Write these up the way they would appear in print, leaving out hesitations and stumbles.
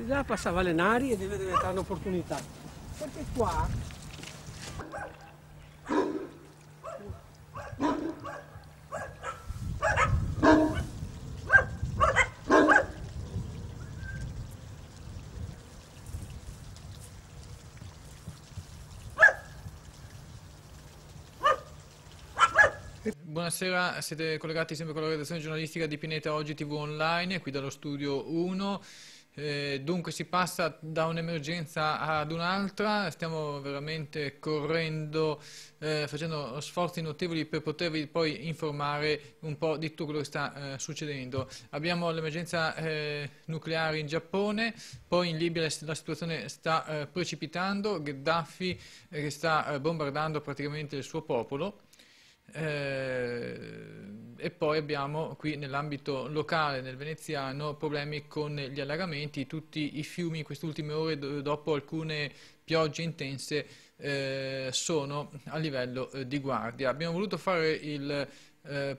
Là passava le nari e deve diventare un'opportunità, perché qua Buonasera, siete collegati sempre con la redazione giornalistica di Pineta Oggi TV Online, qui dallo studio 1. Dunque si passa da un'emergenza ad un'altra, stiamo veramente correndo, facendo sforzi notevoli per potervi poi informare un po' di tutto quello che sta succedendo. Abbiamo l'emergenza nucleare in Giappone, poi in Libia la situazione sta precipitando, Gheddafi che sta bombardando praticamente il suo popolo. E poi abbiamo qui nell'ambito locale, nel veneziano, problemi con gli allagamenti. Tutti i fiumi in queste ultime ore, dopo alcune piogge intense, sono a livello di guardia. Abbiamo voluto fare il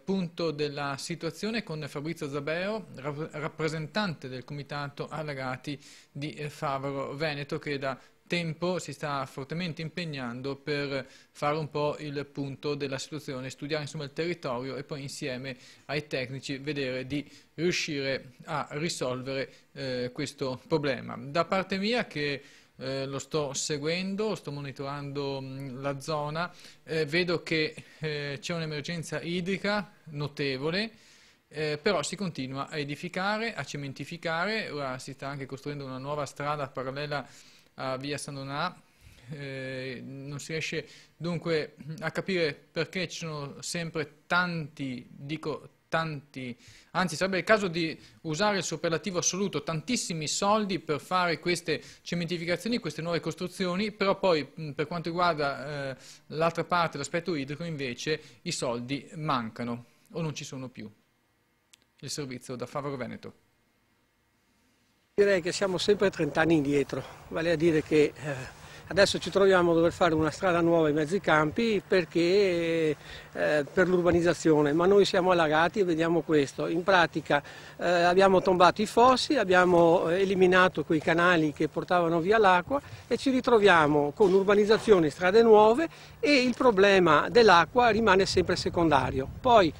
punto della situazione con Fabrizio Zabeo, rappresentante del comitato allagati di Favaro Veneto, che da tempo si sta fortemente impegnando per fare un po' il punto della situazione, studiare insomma il territorio e poi insieme ai tecnici vedere di riuscire a risolvere questo problema. Da parte mia, che lo sto seguendo, sto monitorando la zona, vedo che c'è un'emergenza idrica notevole. Però si continua a edificare, a cementificare. Ora si sta anche costruendo una nuova strada parallela a via San Donà. Non si riesce dunque a capire perché ci sono sempre tanti, dico tanti, anzi sarebbe il caso di usare il superlativo assoluto, tantissimi soldi per fare queste cementificazioni, queste nuove costruzioni, però poi per quanto riguarda l'altra parte, l'aspetto idrico, invece i soldi mancano o non ci sono più. Il servizio da Favaro Veneto. Direi che siamo sempre 30 anni indietro, vale a dire che adesso ci troviamo a dover fare una strada nuova in mezzo ai campi perché per l'urbanizzazione, ma noi siamo allagati e vediamo questo. In pratica abbiamo tombato i fossi, abbiamo eliminato quei canali che portavano via l'acqua e ci ritroviamo con urbanizzazioni, strade nuove, e il problema dell'acqua rimane sempre secondario. Poi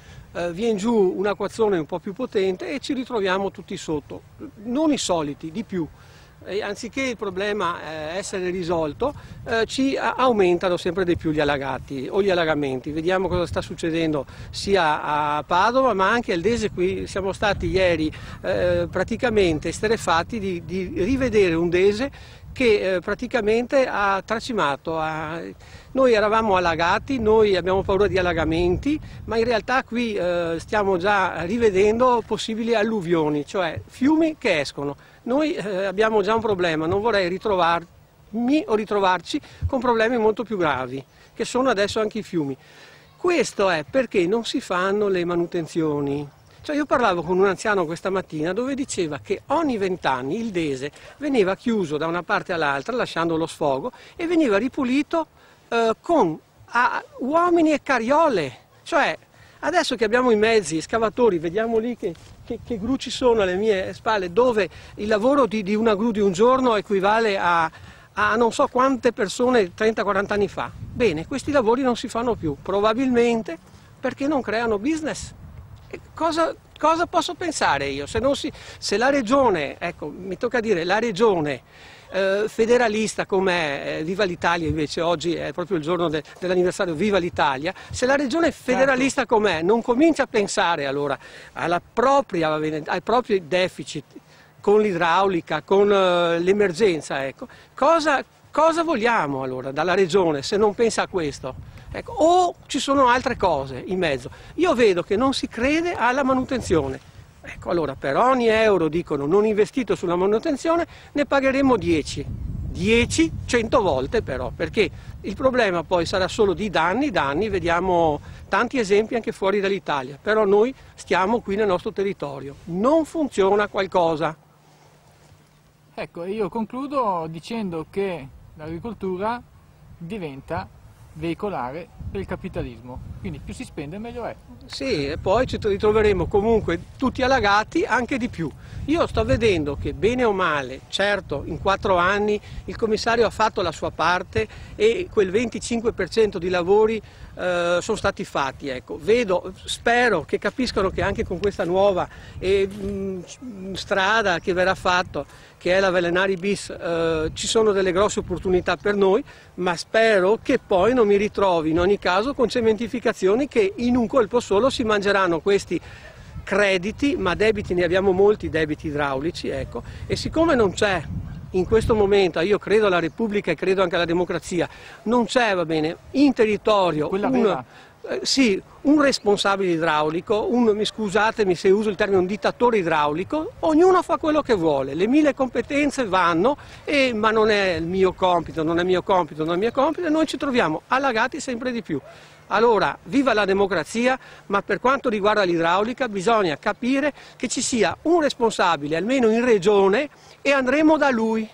viene giù un'acquazzone un po' più potente e ci ritroviamo tutti sotto, non i soliti, di più. E anziché il problema essere risolto, ci aumentano sempre di più gli allagati o gli allagamenti. Vediamo cosa sta succedendo sia a Padova ma anche al Dese. Qui siamo stati ieri praticamente esterrefatti di rivedere un Dese che praticamente ha tracimato. Noi eravamo allagati, noi abbiamo paura di allagamenti, ma in realtà qui stiamo già rivedendo possibili alluvioni, cioè fiumi che escono. Noi abbiamo già un problema, non vorrei ritrovarmi o ritrovarci con problemi molto più gravi, che sono adesso anche i fiumi. Questo è perché non si fanno le manutenzioni. Cioè io parlavo con un anziano questa mattina dove diceva che ogni 20 anni il Dese veniva chiuso da una parte all'altra lasciando lo sfogo e veniva ripulito con uomini e carriole. Cioè adesso che abbiamo i mezzi, scavatori, vediamo lì che gru ci sono alle mie spalle, dove il lavoro di una gru di un giorno equivale a non so quante persone 30-40 anni fa. Bene, questi lavori non si fanno più, probabilmente perché non creano business. Cosa posso pensare io? Se la regione, ecco, mi tocca dire, la regione federalista com'è, Viva l'Italia, invece oggi è proprio il giorno dell'anniversario Viva l'Italia, se la regione federalista com'è non comincia a pensare allora ai propri deficit con l'idraulica, con l'emergenza, ecco, cosa vogliamo allora dalla regione se non pensa a questo? Ecco, o ci sono altre cose in mezzo. Io vedo che non si crede alla manutenzione. Ecco, allora per ogni euro, dicono, non investito sulla manutenzione ne pagheremo 10. 10, 100 volte però, perché il problema poi sarà solo di danni, vediamo tanti esempi anche fuori dall'Italia, però noi stiamo qui nel nostro territorio, non funziona qualcosa. Ecco, io concludo dicendo che l'agricoltura diventa veicolare per il capitalismo, quindi più si spende meglio è. Sì, e poi ci ritroveremo comunque tutti allagati, anche di più. Io sto vedendo che bene o male, certo in 4 anni il commissario ha fatto la sua parte e quel 25% di lavori sono stati fatti. Ecco. Spero che capiscano che anche con questa nuova strada che verrà fatta, che è la Velenari bis, ci sono delle grosse opportunità per noi, ma spero che poi non mi ritrovi in ogni caso con cementificazioni che in un colpo solo si mangeranno questi crediti, ma debiti ne abbiamo molti, debiti idraulici, ecco, e siccome non c'è in questo momento, io credo alla Repubblica e credo anche alla democrazia, non c'è, va bene, in territorio un responsabile idraulico, scusatemi se uso il termine, un dittatore idraulico, ognuno fa quello che vuole, le 1000 competenze vanno, ma non è il mio compito, non è mio compito, non è mio compito, e noi ci troviamo allagati sempre di più. Allora, viva la democrazia, ma per quanto riguarda l'idraulica bisogna capire che ci sia un responsabile, almeno in regione, e andremo da lui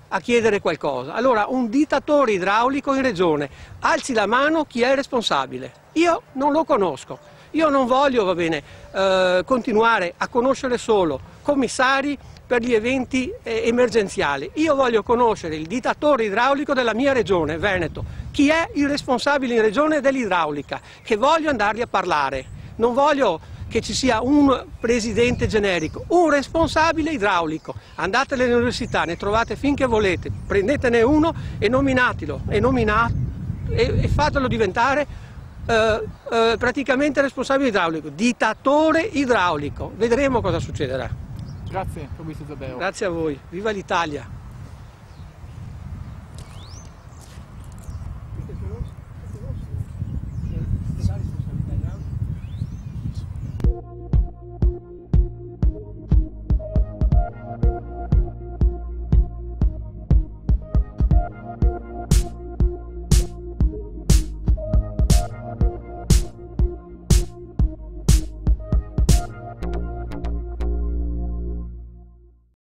a chiedere qualcosa. Allora, un dittatore idraulico in regione, alzi la mano chi è responsabile. Io non lo conosco. Io non voglio, va bene, continuare a conoscere solo commissari per gli eventi emergenziali. Io voglio conoscere il dittatore idraulico della mia regione, Veneto. Chi è il responsabile in regione dell'idraulica? Che voglio andargli a parlare. Non voglio che ci sia un presidente generico, un responsabile idraulico. Andate alle università, ne trovate finché volete, prendetene uno e nominatelo, e fatelo diventare praticamente responsabile idraulico, dittatore idraulico. Vedremo cosa succederà. Grazie, Fabrizio Zabeo. Grazie a voi, viva l'Italia!